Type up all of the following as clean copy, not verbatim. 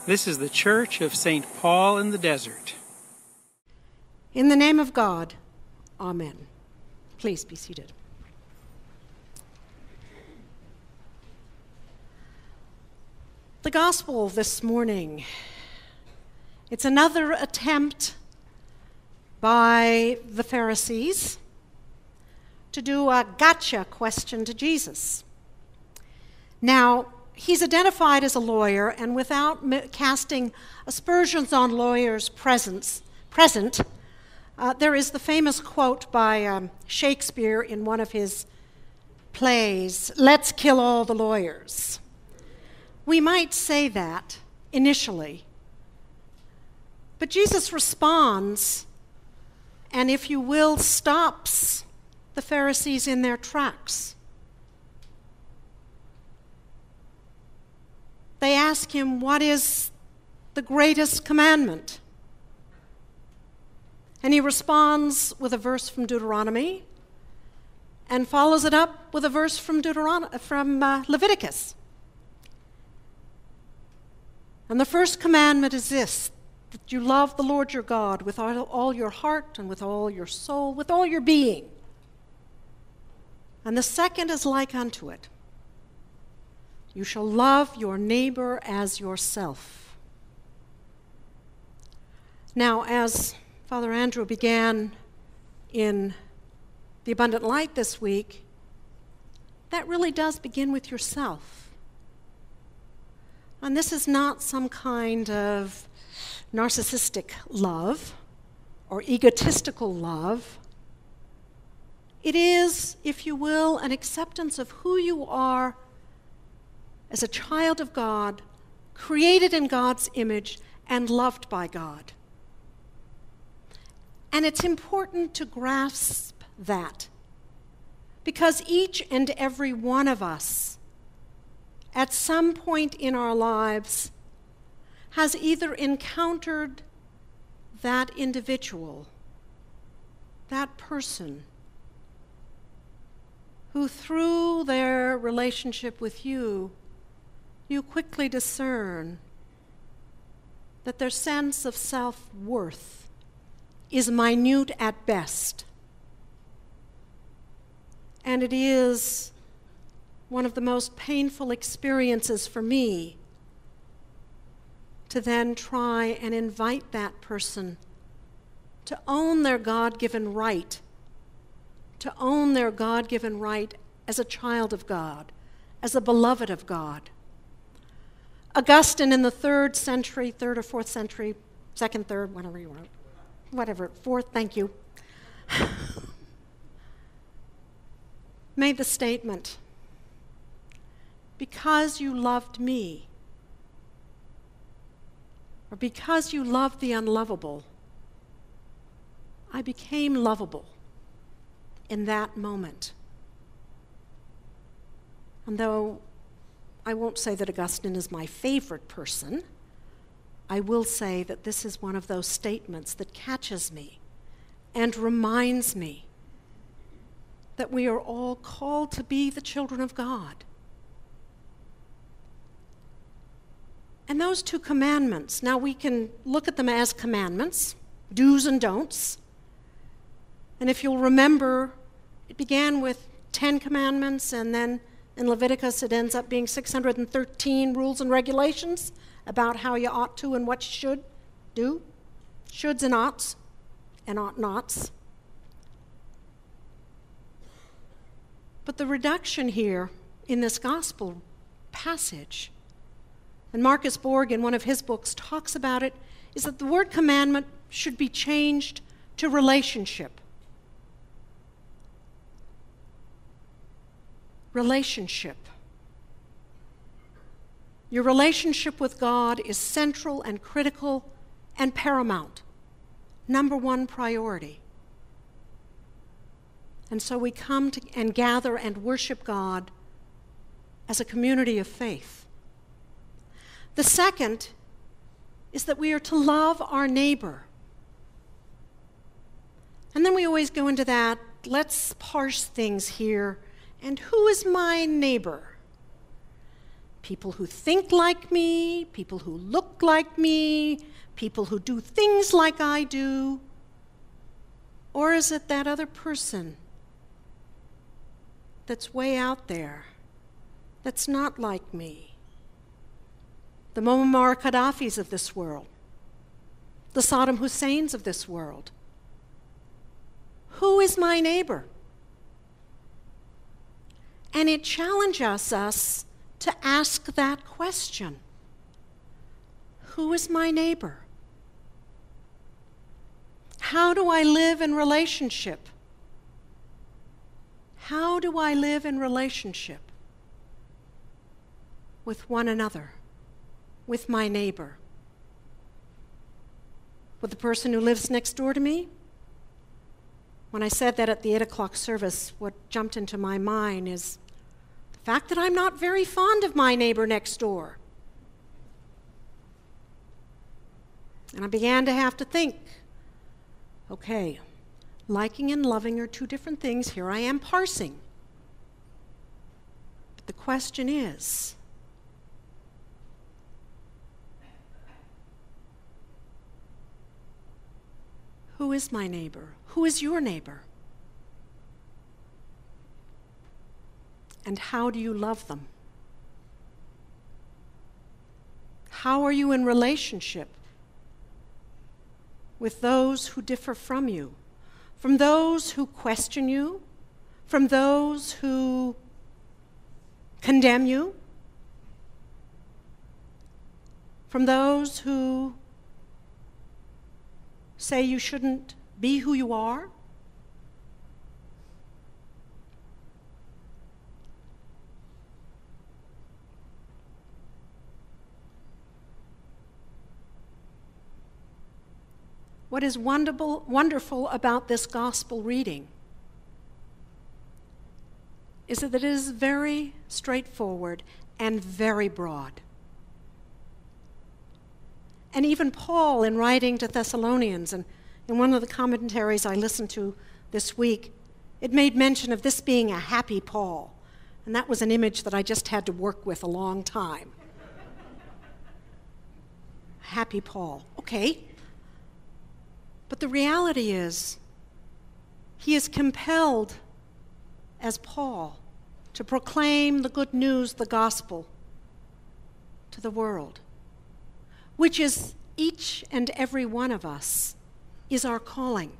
This is the Church of St. Paul in the Desert. In the name of God, Amen. Please be seated. The gospel this morning, it's another attempt by the Pharisees to do a gotcha question to Jesus. Now, he's identified as a lawyer, and without casting aspersions on lawyers present, there is the famous quote by Shakespeare in one of his plays, "Let's kill all the lawyers." We might say that initially, but Jesus responds, and if you will, stops the Pharisees in their tracks. They ask him, what is the greatest commandment? And he responds with a verse from Deuteronomy and follows it up with a verse from Leviticus. And the first commandment is this, that you love the Lord your God with all your heart and with all your soul, with all your being. And the second is like unto it. You shall love your neighbor as yourself. Now, as Father Andrew began in the Abundant Light this week, that really does begin with yourself. And this is not some kind of narcissistic love or egotistical love. It is, if you will, an acceptance of who you are as a child of God, created in God's image and loved by God. And it's important to grasp that, because each and every one of us, at some point in our lives, has either encountered that individual, that person, who through their relationship with you, you quickly discern that their sense of self-worth is minute at best. And it is one of the most painful experiences for me to then try and invite that person to own their God-given right, as a child of God, as a beloved of God. Augustine in the 3rd or 4th century, 2nd, 3rd, whatever you want, 4th, thank you, made the statement, because you loved me, or because you loved the unlovable, I became lovable in that moment. And though I won't say that Augustine is my favorite person, I will say that this is one of those statements that catches me and reminds me that we are all called to be the children of God. And those 2 commandments, now we can look at them as commandments, do's and don'ts. And if you'll remember, it began with 10 commandments, and then in Leviticus, it ends up being 613 rules and regulations about how you ought to and what you should do. Shoulds and oughts and ought-nots. But the reduction here in this gospel passage, and Marcus Borg in one of his books talks about it, is that the word commandment should be changed to relationship. Relationship. Your relationship with God is central and critical and paramount. Number 1 priority. And so we come and gather and worship God as a community of faith. The second is that we are to love our neighbor. And then we always go into that, let's parse things here. And who is my neighbor? people who think like me, people who look like me, people who do things like I do? Or is it that other person that's way out there, that's not like me? The Muammar Gaddafis of this world, the Saddam Husseins of this world. Who is my neighbor? And it challenges us to ask that question. Who is my neighbor? How do I live in relationship? How do I live in relationship with one another, with my neighbor, with the person who lives next door to me? When I said that at the 8 o'clock service, what jumped into my mind is the fact that I'm not very fond of my neighbor next door. And I began to have to think, okay, liking and loving are two different things. Here I am parsing. But the question is, who is my neighbor? Who is your neighbor? And how do you love them? How are you in relationship with those who differ from you, from those who question you, from those who condemn you, from those who say you shouldn't be who you are? What is wonderful about this gospel reading is that it is very straightforward and very broad. And even Paul, in writing to Thessalonians, and in one of the commentaries I listened to this week, it made mention of this being a happy Paul. And that was an image that I just had to work with a long time. Happy Paul. Okay. But the reality is, he is compelled, as Paul, to proclaim the good news, the gospel, to the world, which is each and every one of us is our calling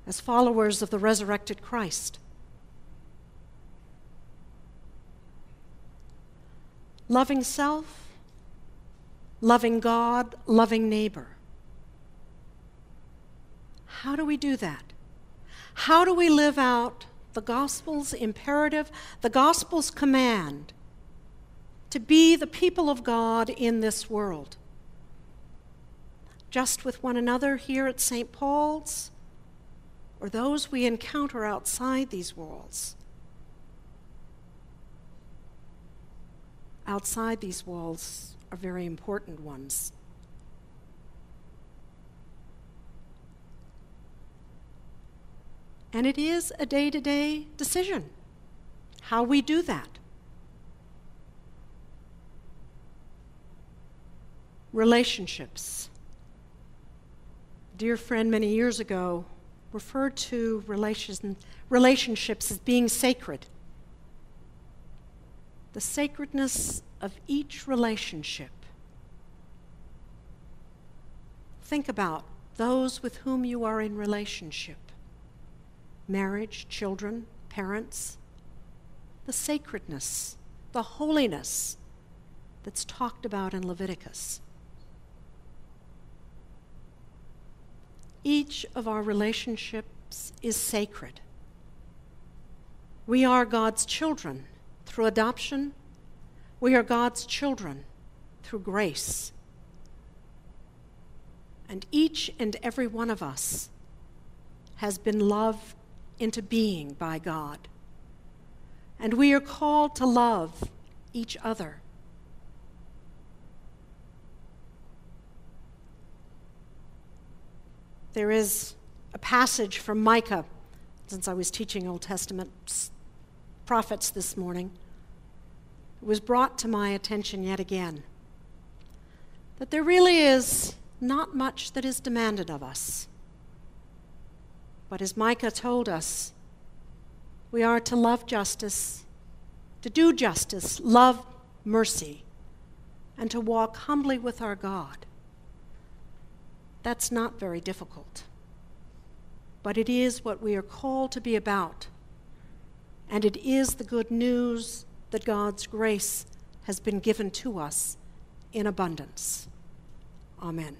as followers of the resurrected Christ. Loving self, loving God, loving neighbor. How do we do that? How do we live out the gospel's imperative, the gospel's command to be the people of God in this world? Just with one another here at St. Paul's, or those we encounter outside these walls? Outside these walls are very important ones. And it is a day-to-day decision how we do that. Relationships. A dear friend many years ago referred to relationships as being sacred. The sacredness of each relationship. Think about those with whom you are in relationship. Marriage, children, parents. The sacredness, the holiness that's talked about in Leviticus. Each of our relationships is sacred. We are God's children through adoption. We are God's children through grace. And each and every one of us has been loved into being by God. And we are called to love each other. There is a passage from Micah, since I was teaching Old Testament prophets this morning. it was brought to my attention yet again that there really is not much that is demanded of us. But as Micah told us, we are to love justice, to do justice, love mercy, and to walk humbly with our God. That's not very difficult. But it is what we are called to be about. And it is the good news that God's grace has been given to us in abundance. Amen.